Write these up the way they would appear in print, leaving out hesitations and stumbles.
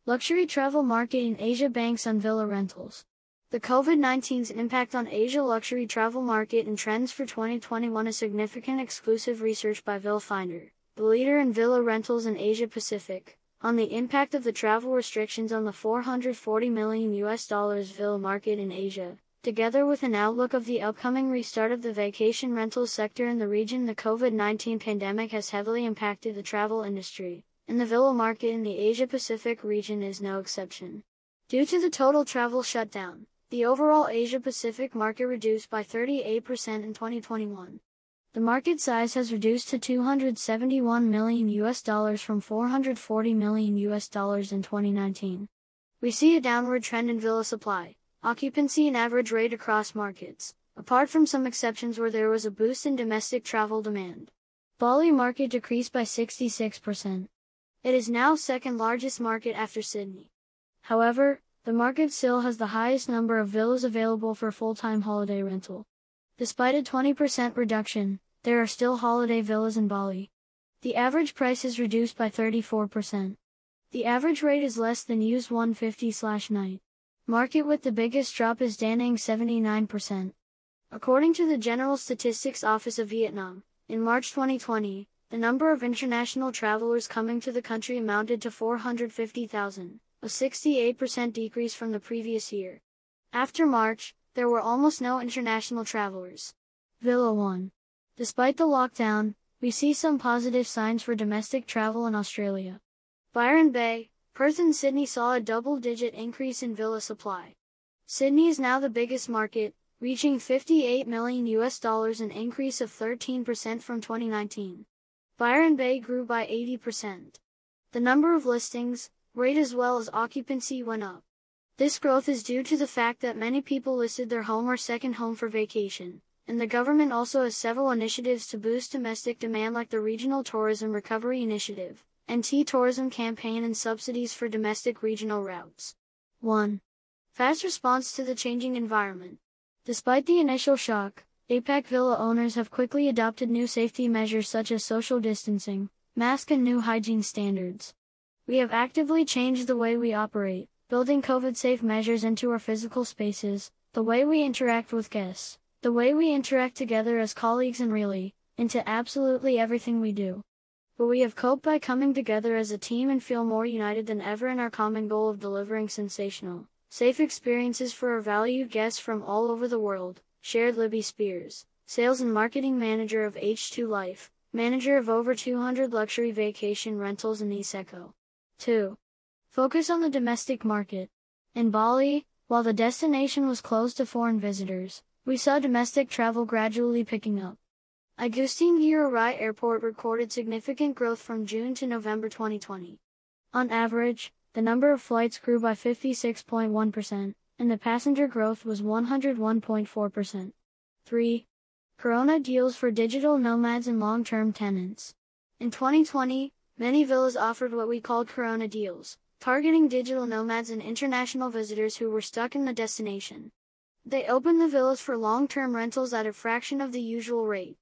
Luxury travel market in Asia banks on villa rentals. The COVID-19's impact on Asia luxury travel market and trends for 2021 is significant. Exclusive research by VillaFinder, the leader in villa rentals in Asia Pacific, on the impact of the travel restrictions on the $440 million villa market in Asia, together with an outlook of the upcoming restart of the vacation rentals sector in the region. The COVID-19 pandemic has heavily impacted the travel industry, and the villa market in the Asia-Pacific region is no exception. Due to the total travel shutdown, the overall Asia-Pacific market reduced by 38% in 2021. The market size has reduced to $271 million from $440 million in 2019. We see a downward trend in villa supply, occupancy and average rate across markets, apart from some exceptions where there was a boost in domestic travel demand. Bali market decreased by 66%. It is now second largest market after Sydney. However, the market still has the highest number of villas available for full-time holiday rental. Despite a 20% reduction, there are still holiday villas in Bali. The average price is reduced by 34%. The average rate is less than $150/night. Market with the biggest drop is Da Nang 79%. According to the General Statistics Office of Vietnam, in March 2020, the number of international travelers coming to the country amounted to 450,000, a 68% decrease from the previous year. After March, there were almost no international travelers. Villa 1. Despite the lockdown, we see some positive signs for domestic travel in Australia. Byron Bay, Perth and Sydney saw a double-digit increase in villa supply. Sydney is now the biggest market, reaching $58 million, an increase of 13% from 2019. Byron Bay grew by 80%. The number of listings, rate as well as occupancy went up. This growth is due to the fact that many people listed their home or second home for vacation, and the government also has several initiatives to boost domestic demand like the Regional Tourism Recovery Initiative, NT Tourism Campaign and subsidies for domestic regional routes. 1. Fast response to the changing environment. Despite the initial shock, APAC villa owners have quickly adopted new safety measures such as social distancing, mask and new hygiene standards. We have actively changed the way we operate, building COVID-safe measures into our physical spaces, the way we interact with guests, the way we interact together as colleagues and really, into absolutely everything we do. But we have coped by coming together as a team and feel more united than ever in our common goal of delivering sensational, safe experiences for our valued guests from all over the world, shared Libby Spears, Sales and Marketing Manager of H2 Life, manager of over 200 luxury vacation rentals in Niseko. 2. Focus on the domestic market. In Bali, while the destination was closed to foreign visitors, we saw domestic travel gradually picking up. Agustin Ngurah Rai Airport recorded significant growth from June to November 2020. On average, the number of flights grew by 56.1%, and the passenger growth was 101.4%. 3. Corona deals for digital nomads and long-term tenants. In 2020, many villas offered what we called Corona deals, targeting digital nomads and international visitors who were stuck in the destination. They opened the villas for long-term rentals at a fraction of the usual rate.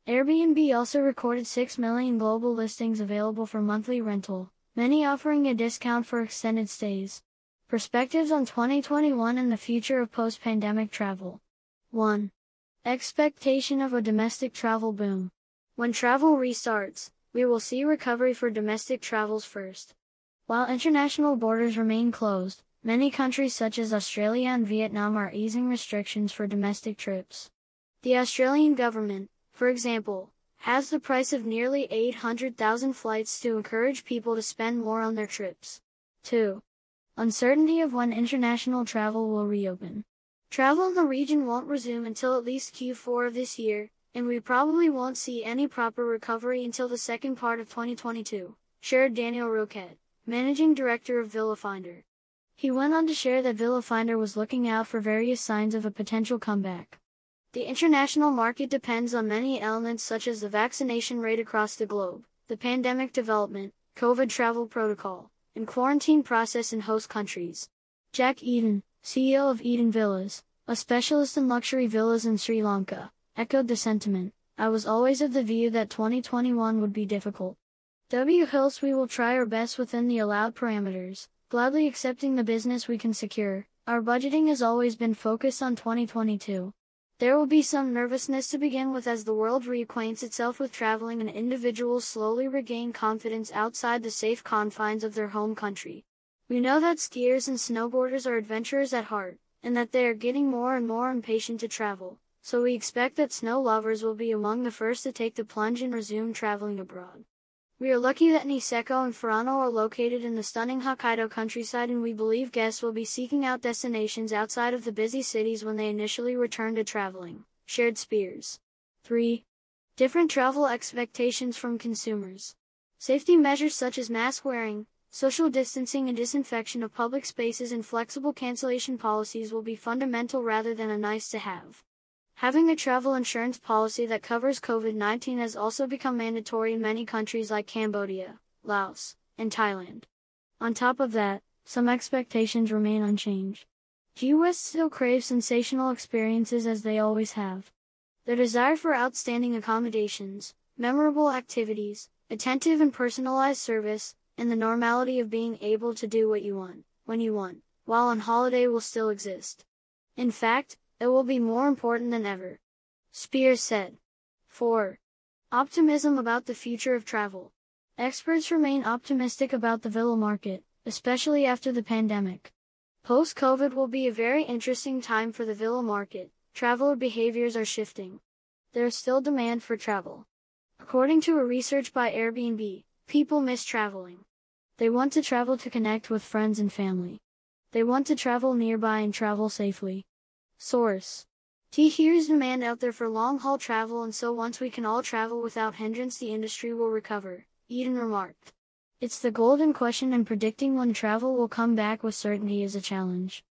Airbnb also recorded 6 million global listings available for monthly rental, many offering a discount for extended stays. Perspectives on 2021 and the future of post-pandemic travel. 1. Expectation of a domestic travel boom. When travel restarts, we will see recovery for domestic travels first. While international borders remain closed, many countries such as Australia and Vietnam are easing restrictions for domestic trips. The Australian government, for example, has the price of nearly 800,000 flights to encourage people to spend more on their trips. 2. Uncertainty of when international travel will reopen. Travel in the region won't resume until at least Q4 of this year, and we probably won't see any proper recovery until the second part of 2022, shared Daniel Roquette, Managing Director of VillaFinder. He went on to share that VillaFinder was looking out for various signs of a potential comeback. The international market depends on many elements such as the vaccination rate across the globe, the pandemic development, COVID travel protocol, and quarantine process in host countries. Jack Eden, CEO of Eden Villas, a specialist in luxury villas in Sri Lanka, echoed the sentiment. I was always of the view that 2021 would be difficult. W. Hills, we will try our best within the allowed parameters, gladly accepting the business we can secure. Our budgeting has always been focused on 2022. There will be some nervousness to begin with as the world reacquaints itself with traveling and individuals slowly regain confidence outside the safe confines of their home country. We know that skiers and snowboarders are adventurers at heart, and that they are getting more and more impatient to travel, so we expect that snow lovers will be among the first to take the plunge and resume traveling abroad. We are lucky that Niseko and Furano are located in the stunning Hokkaido countryside, and we believe guests will be seeking out destinations outside of the busy cities when they initially return to traveling, shared Spears. 3. Different travel expectations from consumers. Safety measures such as mask wearing, social distancing and disinfection of public spaces and flexible cancellation policies will be fundamental rather than a nice-to-have. Having a travel insurance policy that covers COVID-19 has also become mandatory in many countries like Cambodia, Laos, and Thailand. On top of that, some expectations remain unchanged. Key West still craves sensational experiences as they always have. Their desire for outstanding accommodations, memorable activities, attentive and personalized service, and the normality of being able to do what you want, when you want, while on holiday will still exist. In fact, it will be more important than ever. Spears said. 4. Optimism about the future of travel. Experts remain optimistic about the villa market, especially after the pandemic. Post-COVID will be a very interesting time for the villa market. Traveler behaviors are shifting. There is still demand for travel. According to a research by Airbnb, people miss traveling. They want to travel to connect with friends and family. They want to travel nearby and travel safely. Source. Here's demand out there for long-haul travel, and so once we can all travel without hindrance the industry will recover, Eden remarked. It's the golden question, and predicting when travel will come back with certainty is a challenge.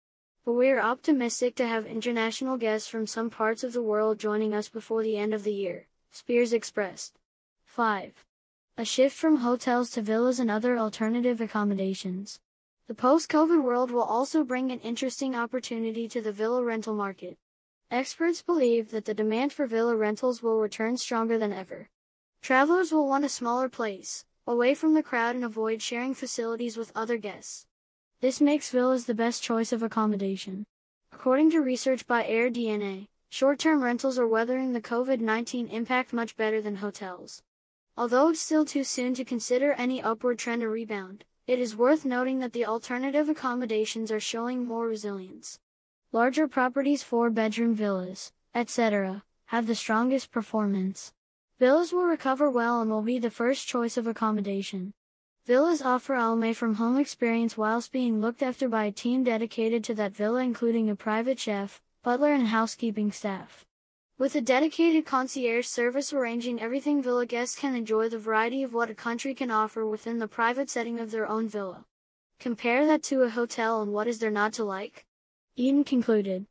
But we are optimistic to have international guests from some parts of the world joining us before the end of the year, Spears expressed. 5. A shift from hotels to villas and other alternative accommodations. The post-COVID world will also bring an interesting opportunity to the villa rental market. Experts believe that the demand for villa rentals will return stronger than ever. Travelers will want a smaller place, away from the crowd, and avoid sharing facilities with other guests. This makes villas the best choice of accommodation. According to research by AirDNA, short-term rentals are weathering the COVID-19 impact much better than hotels. Although it's still too soon to consider any upward trend or rebound, it is worth noting that the alternative accommodations are showing more resilience. Larger properties, 4-bedroom villas, etc., have the strongest performance. Villas will recover well and will be the first choice of accommodation. Villas offer away from home experience whilst being looked after by a team dedicated to that villa, including a private chef, butler and housekeeping staff. With a dedicated concierge service arranging everything, villa guests can enjoy the variety of what a country can offer within the private setting of their own villa. Compare that to a hotel, and what is there not to like? Eden concluded.